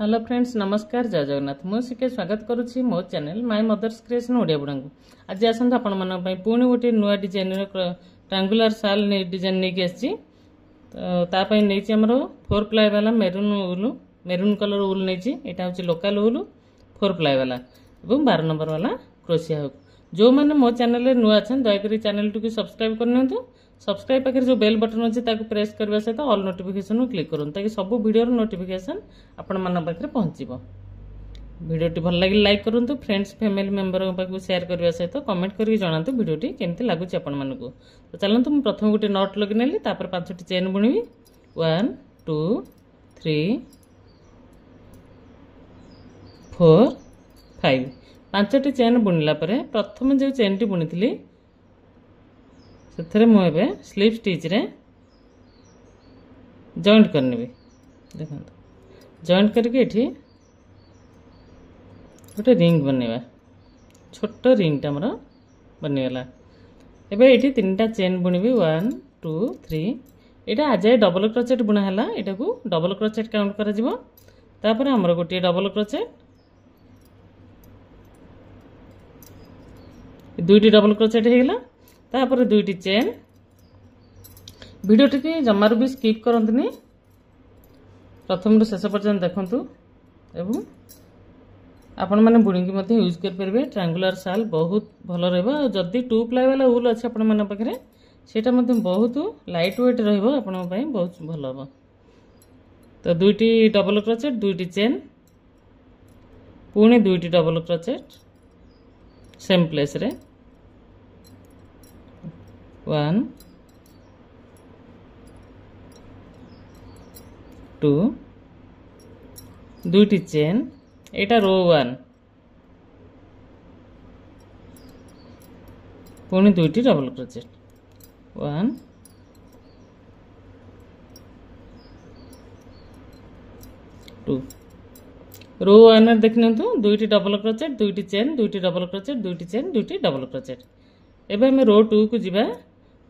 Hello friends नमस्कार जय जगन्नाथ मुझे स्वागत करुच्ची मो channel my mothers creation Odia बुढ़ा आज आसत आपण मानी पुणी गोटे नुआ डिजाइन ट्रायंगुलर साल डिजाइन नहीं आसी नहीं आमर 4 प्लाई वाला मेरून कलर उल नहीं यहाँ लोकल उल 4 प्लाई वाला और 12 नंबर वाला क्रोशिया हुक जो मैंने मो चैनल नुआ अच्छा दयाकोरी चैनल टी सब्सक्राइब करनी सब्सक्राइब पाखे जो बेल बटन अच्छे प्रेस करने सहित ऑल नोटिफिकेशन क्लिक करूँ ताकि सब वीडियो नोटिफिकेशन आपण मान पाखे पहुँचो वीडियोटी भल लगे लाइक करूँ फ्रेंड्स फैमिली मेंबर पाक शेयर करने सहित कमेंट करके जनातु वीडियोटी केमती लगुच आपण मानक तो चलते मुझे प्रथम गोटे नट लगे नेली 5टी चेन बुणी 1 2 3 4 5 5टी चेन बुणिला प्रथम जो चेन टी बुणी थी से मुझे स्लीव स्टिच रे जॉइंट करनी देखो जॉइंट करके गोटे रिंग बनवा छोट रिंग टा मोर बनीगला एबे ये 3टा चेन बुणबी 1 2 3 यहाँ आज डबल क्रोचेट बुणा है यहाँ को डबल क्रोचेट काउंट कर आमर गोटे डबल क्रोचेट 2टी डबल क्रोचेट होगा तापर 2टी चेन वीडियो टी जमार भी स्किप करंतनी प्रथम शेष पर्यंत देखंतु एवं आपण मैंने बुणिकी मध्य यूज करेंगे ट्रायंगुलर साल बहुत भल रहा जदि 2 प्लाई वाला उल अच्छे आपण मन पाखे सेटा बहुत लाइट वेट रही बहुत भल हम तो 2टी डबल क्रोचेट 2टी चेन पुणी 2टी डबल क्रोचेट सेम प्लेस रे 1 2 2टी चेन एटा रो 1 पुणी 2टी डबल क्रोचेट 1 2 रो 1 देखनी 2टी डबल क्रोचेट 2टी चेन 2टी डबल क्रोचेट 2टी चेन 2टी डबल क्रोचेट एबे हमें रो 2 को जीवा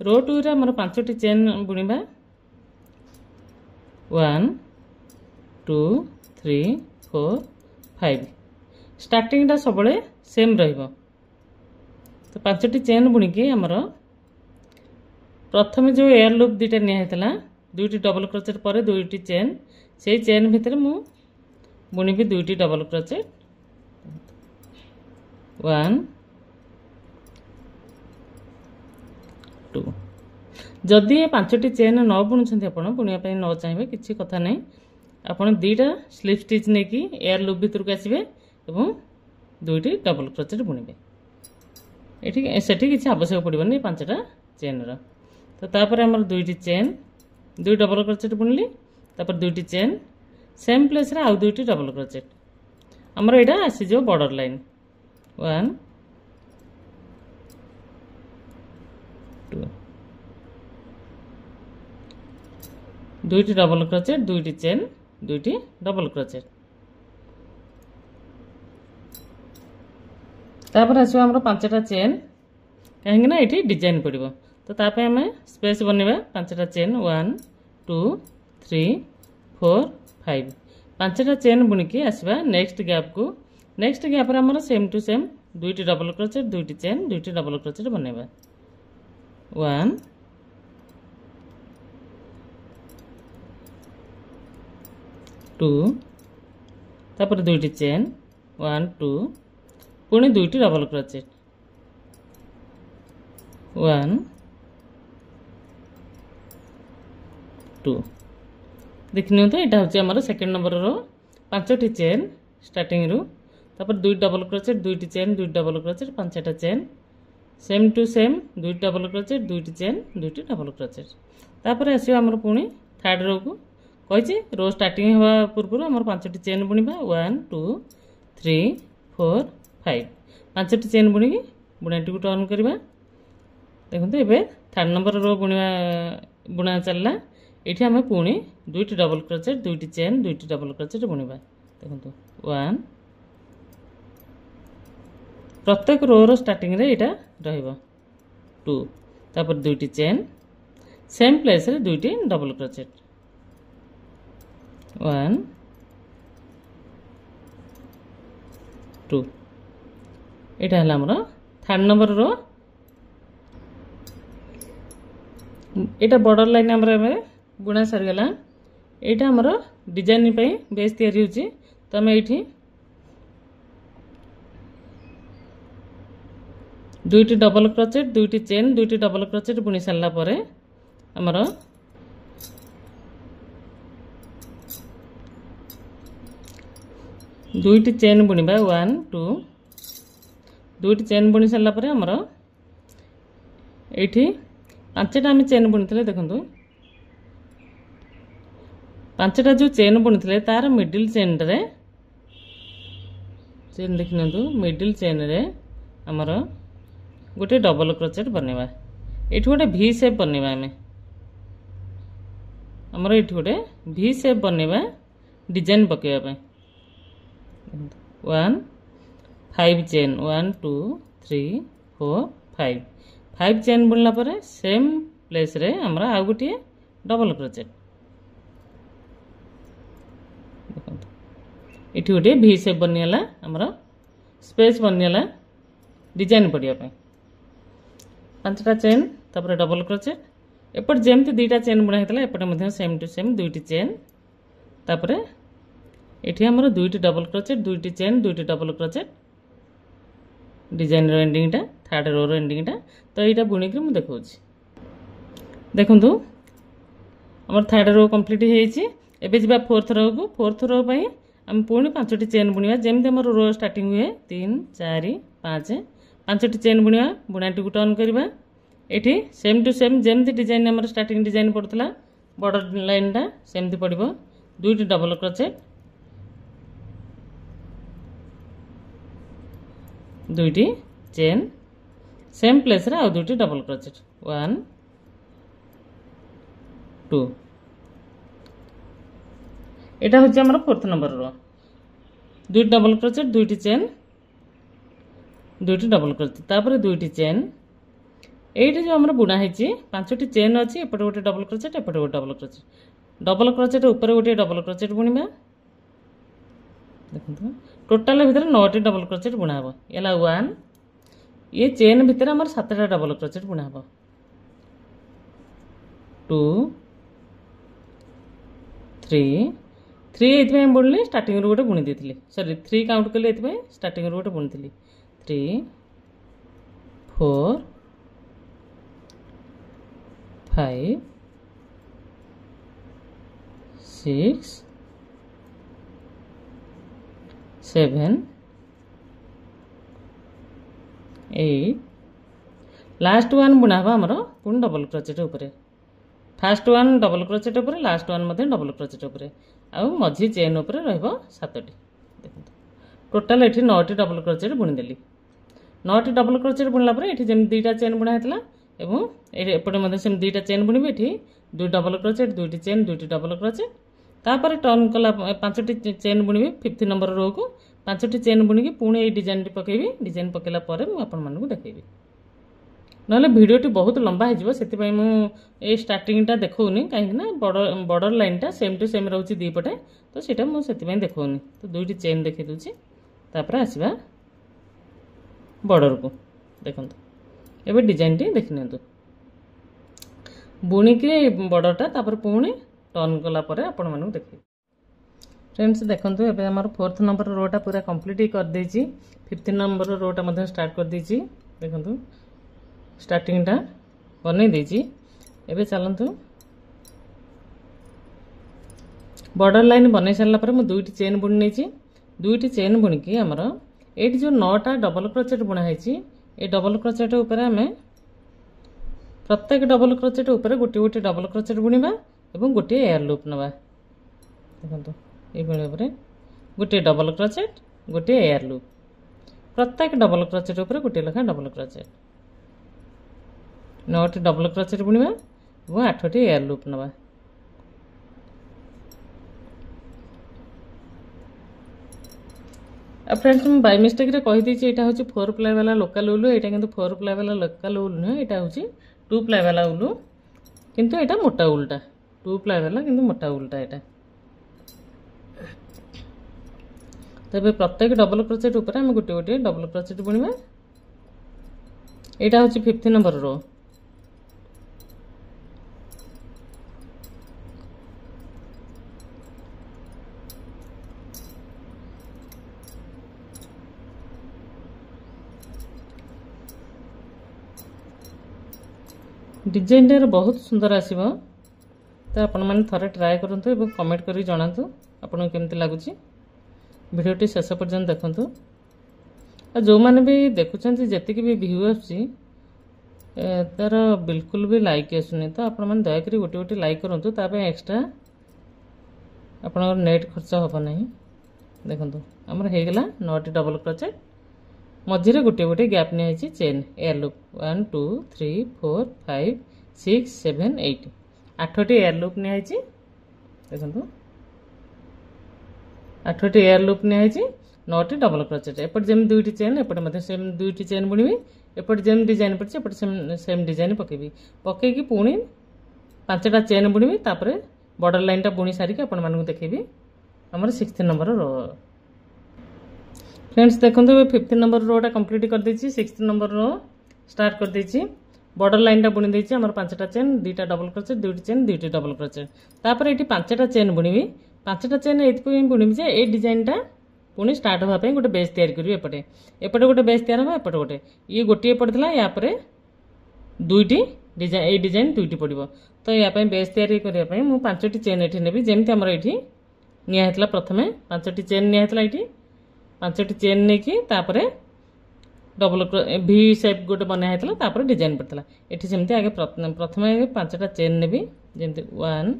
रो 2 रे हमर 5टी चेन बुणीबा 1 2 3 4 5 स्टार्टिंग टा सब सेम रहिबो तो 5टी चेन बुणीकी हमर प्रथम जो एयर लूप 2टा निया हेतला 2टी डबल क्रोचेट पर 2टी चेन से चेन भितर मु बुणीबी 2टी डबल क्रोचेट 1 2 जदि ये 5टी चेन न बुणुछन्ती आपण बुणिया न चाहिए किसी कथा नहीं आपण 2टा स्लीव स्टिच नहीं कि एयर लूप भीतर को आसबे एवं 2टी डबल क्रोचेट बुणीबे एठी किसी आवश्यक पड़बनी 5टा चेन रा तो तापर हमर 2टी चेन 2 डबल क्रोचेट बुणली तापर 2टी चेन सेम प्लेस रे आउ 2टी डबल क्रोचेट हमर एटा आसी जो बॉर्डर लाइन 1 2 2टी डबल क्रोचेट 2टी चेन 2टी डबल क्रोचेट तापर आसो हमर 5टा चेन कहीं ना ये डिजाइन पड़ो तो तापे हमें स्पेस बनवा 5टा चेन 1 2 3 4 5 5टा चेन बुणिकी आसवा नेक्स्ट गैप को नेक्स्ट गैप रे हमर सेम टू सेम 2टी डबल क्रोचेट 2टी चेन 2टी डबल क्रोचेट बनवा 1 2 तापर 2टी चेन 1 2 पुणी 2टी डबल क्रोचेट 1 2 देखनी तो यहाँ हूँ आम सेकेंड नंबर रो 5टी चेन स्टार्टिंग रु तापर 2 डबल क्रोचेट 2टी चेन 2 डबल क्रोचेट 5टा chain same to same 2 double crochet 2टी चेन 2टी डबल क्रोचेट तापर आसो आमर पुणी थर्ड रो को कही रो स्टार्टिंग हवा पूर्व आमर 5टी चेन बुणीबा 1 2 3 4 5 5टी चेन बुणीकी बुणाटी को टर्न करवा देखते एबे थर्ड नंबर रो बुणा चलला ये आम पुणी 2टी डबल क्रोचेट 2टी चेन 2टी डबल क्रोचेट बुणीबा देखो 1 प्रत्येक रो रो स्टार्टिंग रे एटा रहइबो 2 तापर 2टी चेन सेम प्लेस रे 2टी डबल क्रोचेट 1 2 एटा हला हमर थर्ड नंबर रो एटा बॉर्डर लाइन हमर बुना सर गला एटा हमर डिजाइन पे बेस तयारी होची तो हम एठी दुईटी डबल क्रोचेट दुईटी चेन दुईटी डबल क्रोचेट बुनी सारला परे हमर दुईटी चेन बुनिबा 1 2 दुईटी चेन बुनी सारला परे हमर एठी पांचटा हम चेन बुनीथिले देखंतु पांचटा जो चेन बुनीथिले तार मिडिल चेन रे चेन देखिनंतु मिडिल चेन रे हमर गोटे डबल क्रोचेट बनेबा एठी गोटे भी शेप बनेबा हमर एठी गोटे भी शेप बनेबा डिजाइन पकेबा पे 1 5 चेन 1 2 3 4 5 5 चेन बुनला परे सेम प्लेस रे हमरा आ गुटी डबल क्रोचेट देखंतु एठी गोटे भी शेप बनियाला हमरा स्पेस बनियाला डिजाइन पडिया पे पांचटा चेन तापर डबल क्रोचेट एपट जेमती दुईटा चेन बुना हेतला एपट मध्ये सेम टू सेम दुईटी चेन तापर एठी हमर दुईटी डबल क्रोचेट दुईटी चेन दुईटी double crochet design row ending टा थर्ड रो रो एंडिंग टा तो एटा बुनी के मु देखौछि देखंतु हमर थर्ड रो कंप्लीट हेछि एबे जिबा फोर्थ रो पई हम पुणी पांचटी चेन बुनिया जेमते हमर रो स्टार्टिंग हुए 3 4 5 पांचटी चेन बुनिया बुनाटी को टर्न करबा एठी सेम टू सेम जेमती डिजाइन हमर स्टार्टिंग डिजाइन पड़तला बॉर्डर लाइन टा सेमती पड़िबो दुईटी डबल क्रोचेट दुईटी चेन सेम प्लेस रे आ दुईटी डबल क्रोचेट 1 2 एटा होछि हमर फोर्थ नंबर रो दुईटी डबल क्रोचेट दुईटी चेन दुईटी डबल क्रोचेट तापर दुईटी चेन एठी जो हमर बुना हेछि पांचटी चेन अछि एपटे गोटे डबल क्रोचेट एपटे गोटे डबल क्रोचेट ऊपर गोटे डबल क्रोचेट बुनिबा देखंतु टोटल भीतर 9टी डबल क्रोचेट बुना हबो एला 1 ये चेन भीतर हमर 7टा डबल क्रोचेट बुना हबो 2 3 एथि बुनली स्टार्टिंग रो गोटे बुनी देथिली सॉरी 3 काउंट करले एथि स्टार्टिंग रो गोटे बुनीथिली 3 4 5 6 7 8 लास्ट वन बुना हबा हमर पुन डबल क्रोचेट ऊपर फास्ट वन डबल क्रोचेट ऊपर लास्ट वन मध्ये डबल क्रोचेट ऊपर आ मझी चेन ऊपर रहबो 7टी देखंतु टोटल एठी 9टी डबल क्रोचेट बुनी देली 9टी डबल क्रोचेट बुनला पर एठी जेम दुईटा चेन बुना हेतला एवं एपटे मध्ये सेम दुईटा चेन बुनिबे एठी दुई डबल क्रोचेट दुईटी चेन दुईटी डबल क्रोचेट तापर टर्न कला पांचटी चेन बुनिबे 5th नंबर रो को पांचटी चेन बुनी के पुणे ए डिजाइन पकेबी डिजाइन पकेला परे मु आपन मानकु देखेबी नले वीडियोटी बहुत लंबा हे जिवो सेति पई मु ए स्टार्टिंग टा देखौनी काहे ना बॉर्डर लाइन टा सेम टू सेम रहउची दी पटे तो सेटा मु सेति पई देखौनी तो दुईटी चेन देखि दुची तापर आसीबा बॉर्डर को देखंतु एबे डिजाइन टी देखिनंतु बुनी के बॉर्डर टा तापर पुणे टर्न कला परे आपन मानकु देखि फ्रेंड्स देखंतु एबे हमर 4th नंबर रोटा पूरा कंप्लीट कर देछि 5th नंबर रोटा मध्ये स्टार्ट कर देछि देखंतु स्टार्टिंग टा बनै देछि एबे चलंतु बॉर्डर लाइन बनै सरला परे मु दुईटी चेन बुनी नेछि दुईटी चेन बुनी के हमर एठी जो 9टा डबल क्रोचेट बुना हेछि ए डबल क्रोचेट ऊपर हमें प्रत्येक डबल क्रोचेट ऊपर गोटे गोटे डबल क्रोचेट बुनिबा एवं गोटे एयर लूप नबा देखंतु ए बेले ऊपर गोटे डबल क्रोचेट गोटे एयर लूप प्रत्येक डबल क्रोचेट ऊपर गोटे लखा डबल क्रोचेट 9टी डबल क्रोचेट बुनिबा एवं 8टी एयर लूप नबा फ्रेंड्स मैं बाय मिस्टेक रे कहि दी एटा होची 4 प्लाई वाला लोकल उलू एटा किंतु 4 प्लाई वाला लोकल उलू न एटा होची 2 प्लाई वाला उलू किंतु एटा मोटा उलटा 2 प्लाई वाला किंतु मोटा उलटा एटा तबे प्रत्येक डबल क्रोचेट ऊपर हम गोटे गोटे डबल क्रोचेट बुणिबा। एटा होची 5th नंबर रो। डिजाइन बहुत सुंदर आसीबो। तो आपण माने थरे ट्राए करंतु एवं कमेंट करी जणांतु आपन केमति लागुची। वीडियोटी शेष पर्यंत देखंतु। आ जो माने भी देखुचंती जति कि भी व्यू आसी तार बिल्कुल भी लाइक आसुनी। तो आपण माने दया करी गोटे गोटे लाइक करंतु। तापे एक्स्ट्रा आपण नेट खर्च होबो नाही। देखंतु हमर हे गेला 9टी डबल क्रोचेट। मझिरे गोटे गोटे गैप नै आइछि चेन एयर लूप 1 2 3 4 5 6 7 8 8टी एयर लूप नै आइछि। देखंतु 8टी एयर लूप नै आइछि 9टी डबल क्रोचेट। एपट जेम दुईटी चेन एपट मध्ये सेम दुईटी चेन बुणिबी। एपट जेम डिजाइन पड़छि एपट सेम डिजाइन पकेबी। पकेकी पुणी 5टा चेन बुणिबी। तापरे बॉर्डर लाइन टा बुणी सारी के आपण मानकु देखेबी। हमर 6th नंबर रो। फ्रेंड्स देखंतु 5th नंबर रोटा कंप्लीट कर देछि। 6th नंबर रो स्टार्ट कर देछि। बॉर्डर लाइन टा बुणी देछि। हमर 5टा चेन 2टा डबल क्रोचेट 2टी चेन 2टी डबल क्रोचेट। तापर एठी 5टा चेन बुणीबी। 5टा चेन एथि पे बुणीबी जे ए डिजाइन टा पुणी स्टार्ट होबा पे गोटे बेस तयार करिवे। एपटे एपटे गोटे बेस तयार होबा। एपटे गोटे ये गोटे पड़थला। या परे दुईटी डिजाइन ए डिजाइन दुईटी पड़िबो। तो या पे बेस तयार करिया पे मु 5टी चेन एठी नेबी। जेमति हमर एठी निया हेतला प्रथमे 5टी चेन निया हेतला। एठी 5टी चेन नेकी तापरे डबल भी शेप गोटे बना हेतला। तापरे डिजाइन पड़थला। एठी जेमति आगे प्रथमे 5टा चेन नेबी। जेमति 1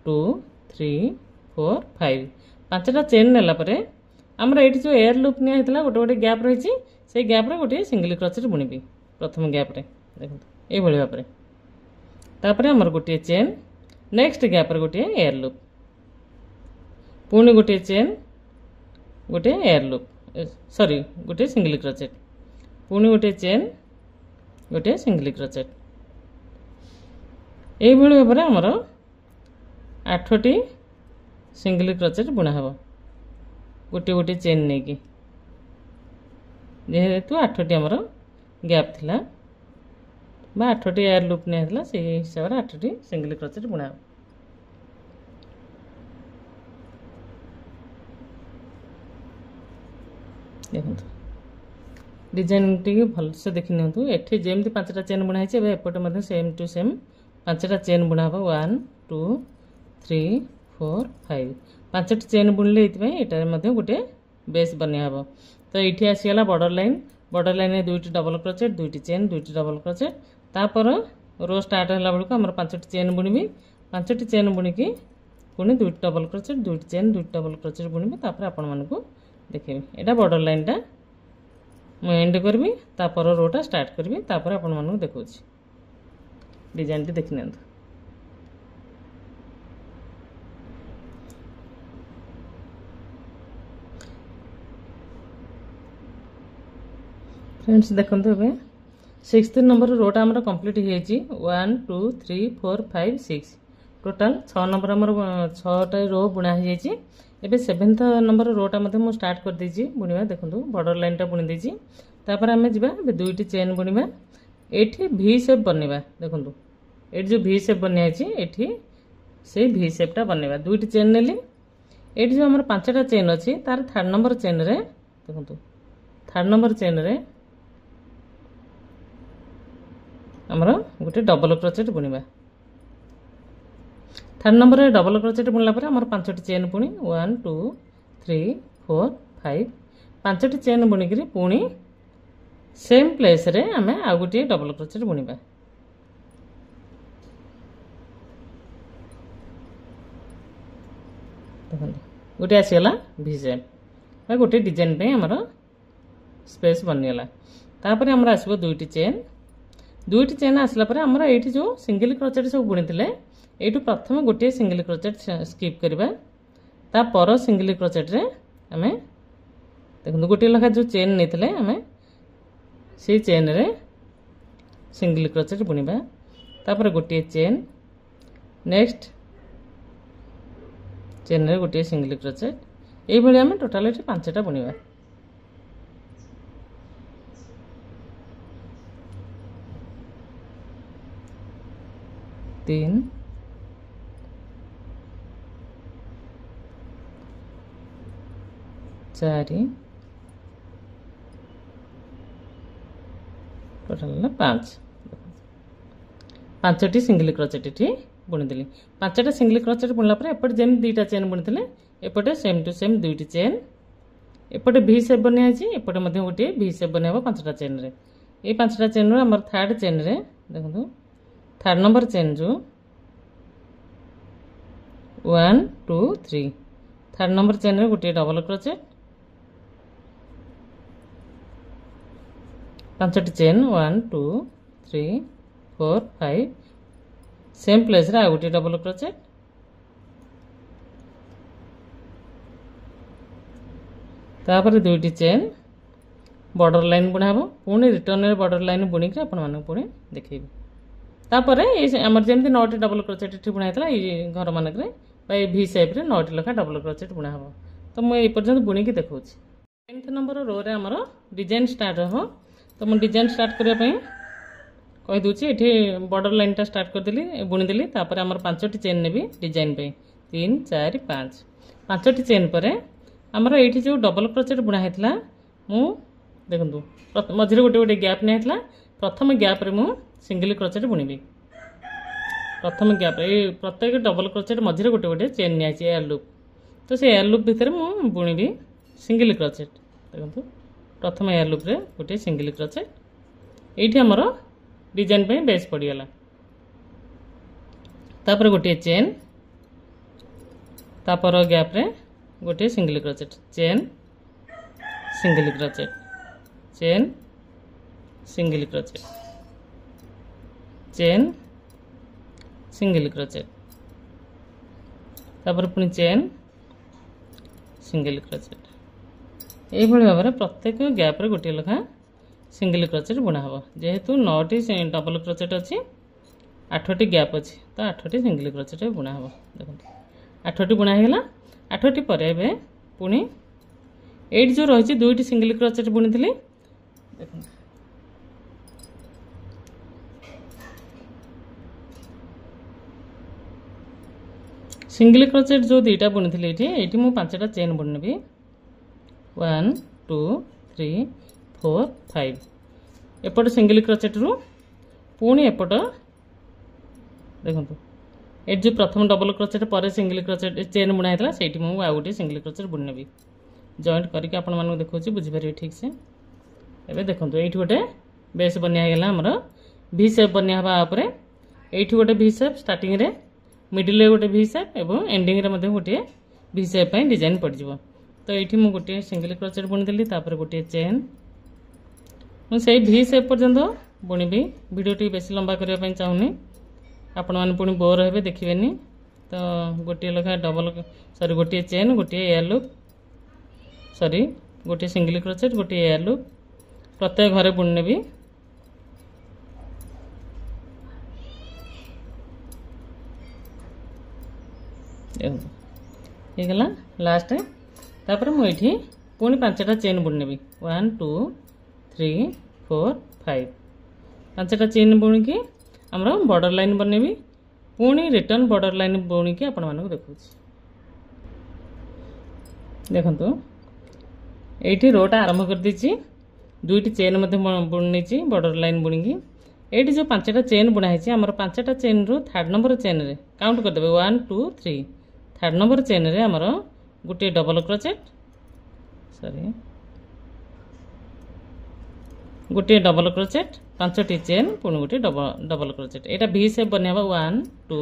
2 3 4 5 5टा चेन नेला परे हमरा एठी जो एयर लूप निया हेतला गोटे गोटे गैप रहिछि। से गैप रे गोटे सिंगल क्रोचेट बुणीबी। प्रथम गैप रे देखंतु ए भଳି भाबरे। तापरे हमर गोटे चेन नेक्स्ट गैप रे गोटे एयर लूप पुणी गोटे चेन गोटे एयर लूप सॉरी गोटे सिंगल क्रोचेट पुणी गोटे चेन गोटे सिंगल क्रोचेट। ए भଳି भाबरे हमर 8टी सिंगल क्रोचेट बुणा हबो गोटे गोटे चेन नेकी। जेहेतु 8टी हमर गैप थिला बा 8टी एयर लूप ने हेतला से हिसाब रे 8टी सिंगल क्रोचेट बुणा हबो। देखंतु डिजाइन टी भल से देखि नियंतु। एठी जेमति 5टा चेन बुणा हिचे। एपटे मध्ये सेम टू सेम 5टा चेन बुणा हबो। 1 2 3 4 5 5टी चेन बुणले इतबे एटा मध्ये गोटे बेस बनिया हबो। तो एठी आसी गला बॉर्डर लाइन रे दुईटी डबल क्रोचेट 2टी चेन 2टी डबल क्रोचेट। तापर रो स्टार्ट हला बेलको हमर 5टी चेन बुणीबी। 5टी चेन बुणीकी पुणी 2टी डबल क्रोचेट 2टी चेन 2टी डबल क्रोचेट बुणीबी। तापर आपण मानकु देखेबी। एटा बॉर्डर लाइन टा मु एंड करबी। तापर रोटा स्टार्ट करबी। तापर आपण मानकु देखौछि डिजाइन टी देखि नियंतु। फ्रेंड्स देखंतु एबे 6th नंबर रोटा हमर कंप्लीट हे छि। 1 2 3 4 5 6 टोटल 6 नंबर हमर 6टा रो बुणा हे छि। एबे 7th नंबर रोटा मध्ये मु स्टार्ट कर दै छि बुणीबा। देखंतु बॉर्डर लाइन टा बुणी दै छि। तापर हमें जिबा एबे दुईटी चेन बुणीबा। एठी भी शेप बनेबा। देखंतु एठी जो भी शेप बनिया छि एठी से भी शेप टा बनेबा। दुईटी चेन नेली। एठी जो हमर 5टा चेन अछि तार 3rd नंबर चेन रे देखंतु 3rd नंबर चेन रे हमर गोटे डबल क्रोचेट बुणीबा। 3rd नंबर रे डबल क्रोचेट बुणला परे हमर 5टी चेन पुणी 1 2 3 4 5 5टी चेन बुणीकरी पुणी सेम प्लेस रे हमें आ गोटे डबल क्रोचेट बुणीबा। देखंतु गोटे आसीगला भी शेप गोटे डिजाइन पे हमर स्पेस बनिगला। तापर हमर आसीबो दुईटी चेन आसला परे हमर एठी जो सिंगल क्रोचेट सब बुणीतिले एठू प्रथम गोटे सिंगल क्रोचेट स्किप करबा। ता पर सिंगल क्रोचेट रे हमें देखंतु गोटे लखा जो चेन नेतिले हमें से चेन रे सिंगल क्रोचेट बुणीबा। तापर गोटे चेन नेक्स्ट चेन रे गोटे सिंगल क्रोचेट এইভাবে আমি টোটাল এটি 5টা বুଣିବା। तीन चारि टोटाल 5टी सिंगल क्रोचेट ये बुणीदेली। 5टा सिंगल क्रोचेट बुणला एपटे जमी 2टा चेन बुणी एपटे सेम टू सेम 2टी चेन एपटे भी सेप बनिया एपटे गोटे भी सेप बनवा 5टा चेन रे। ये 5टा चेन रो हमर थर्ड चेन रे देखो थर्ड नंबर चेन जो 1 2 3 थर्ड नंबर चेन रे गोटे डबल क्रोचेट 5टी चेन 1 2 3 4 5 सेम प्लेस रे आ गोटे डबल क्रोचेट तापर 2टी चेन बॉर्डर लाइन बुणाबो पुणी रिटर्न रे बॉर्डर लाइन बुणी के अपन माने पुणी देखैबे। तापर ए हमर जेमति 9टी डबल क्रोचेट एठी बुणा हेतला ए घर मानक रे बाय भी शेप रे 9टी लखा डबल क्रोचेट बुणा हबो। तो मु ए पर्यंत बुणी के देखौछि। 10th नंबर रो रे हमर डिजाइन स्टार्ट हो। तो मु डिजाइन स्टार्ट करिया पई कहि दूछि एठी बॉर्डर लाइन टा स्टार्ट कर देली बुणी देली। तापर हमर 5टी चेन नेबी डिजाइन पे 3 4 5 5टी चेन परे हमर एठी जो डबल क्रोचेट बुणा हेतला मु देखंतु मझिरे गोटे गोटे गैप नै हेतला। प्रथम गैप रे मु सिंगल क्रोचेट बुणीबी। प्रथम गैप रे प्रत्येक डबल क्रोचेट मझिरे गोटे गोटे चेन नै आछि एयर लूप। तो से एयर लूप भितर मु बुणीबी सिंगल क्रोचेट। देखंतु प्रथम एयर लूप रे गोटे सिंगल क्रोचेट एठी हमर डिजाइन पे बेस पड़ी गला। तापर गोटे चेन तापर गैप रे गोटे single crochet chain single crochet chain single crochet chain single crochet तापर पुनी चेन सिंगल क्रोचेट एई भली भाबरे प्रत्येक गैप रे गोटे लखा सिंगल क्रोचेट बुणा हबो। जेहेतु 9टी डबल क्रोचेट अछि 8टी गैप अछि तो 8टी सिंगल क्रोचेट बुणा हबो। देखो 8टी बुणा हेला 8टी परे बे पुणी 8 जो रही 2टी सिंगल क्रोचेट बुणी थिली। देखो सिंगल क्रोचेट जो 2टा बुणी थिली एठी मु 5टा चेन बुणनेबी 1 2 3 4 5 एपट सिंगल क्रोचेट रु पुणी एपट देखो ये जो प्रथम डबल क्रोचेट पर सिंगल क्रोचेट चेन बुणा हेतला सेठी मु आ गोटे सिंगल क्रोचेट बुणनेबी। जॉइंट करके आपण मानू देखौछि बुझि पारिबे ठीक से। एबे देखंतु एठी गोटे बेस बनिया गेला हमर भी शेप बनिया हबा ऊपर एठी गोटे भी शेप स्टार्टिंग रे मिडिल रे गोटे भी शेप एवं एंडिंग रे मध्ये गोटे भी शेप पई डिजाइन पड़ जिवो। तो एठी मु गोटे सिंगल क्रोचेट बुणी देली तापर गोटे चेन मु सेही भी शेप पर्यंत बुणीबी। वीडियो टी बेसी लंबा करिया पई चाहुनी आपण माने पुणी बोर हेबे देखिबेनी। तो गोटे लखा डबल सॉरी गोटे चेन गोटे एयर लूप सॉरी गोटे सिंगल क्रोचेट गोटे एयर लूप प्रत्येक घरे बुणनेबी। ये गला लास्ट तापर मु एठी पुणी 5टा चेन बुणनेबी 1 2 3 4 5 5टा चेन बुणी की हमरा बॉर्डर लाइन बनेबी। पुणी रिटर्न बॉर्डर लाइन बुणी की आपण मानक देखौछि। देखंतु एठी रोटा आरंभ कर दीची 2टी चेन मध्ये बुणनीची बॉर्डर लाइन बुणी की एठी जो 5टा चेन बुणा हैछि हमर 5टा चेन रु थर्ड नंबर चेन रे काउंट कर देबे 1 2 3 थर्ड नंबर चेन रे हमर गोटे डबल क्रोचेट सॉरी गोटे डबल क्रोचेट 5टी चेन पुणी गोटे डबल क्रोचेट एटा भी शेप बनियाबा 1 2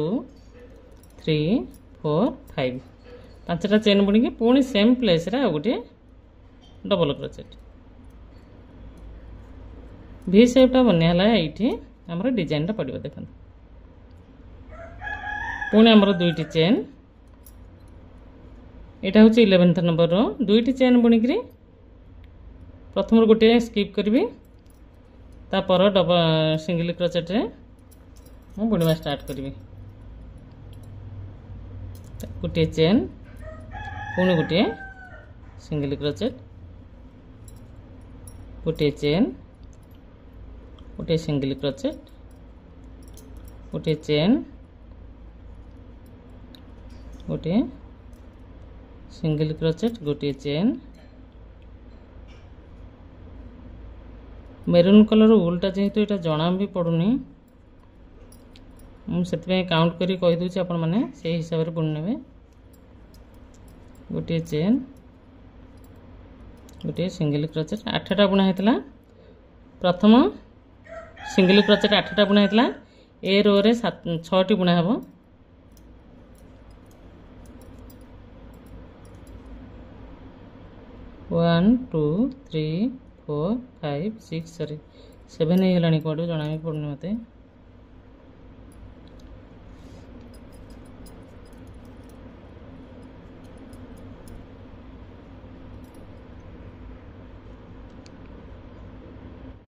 3 4 5 5टा चेन बुणी की पुणी सेम प्लेस रे गोटे डबल क्रोचेट भी शेप टा बनियाला एठी हमर डिजाइन टा पडिबो। देखन पुणी हमर 2टी चेन एटा होची 11th नंबर रो 2टी चेन बुणी करी प्रथम गोटे स्किप करबी तापर डबल सिंगल क्रोचेट रे मु बुणवा स्टार्ट करबी। गोटे चेन पुणी गोटे सिंगल क्रोचेट गोटे चेन गोटे सिंगल क्रोचेट गोटे चेन गोटे सिंगल क्रोचेट गोटे चेन मेरून कलर उल्टा जेहेतु यहाँ जना भी पड़ूनी मुझे काउंट करी कही दूसरी आपण मैंने से हिसाब से बुणी ने गोटे चेन गोटे सिंगल क्रोचेट 8टा बुणा होता प्रथम सिंगल क्रोचेट 8टा बुणा होता ए रो रे 6टी बुणा हे 1 2 3 4 5 6 7 हो गलानी कौटू जना भी पड़ूनी मत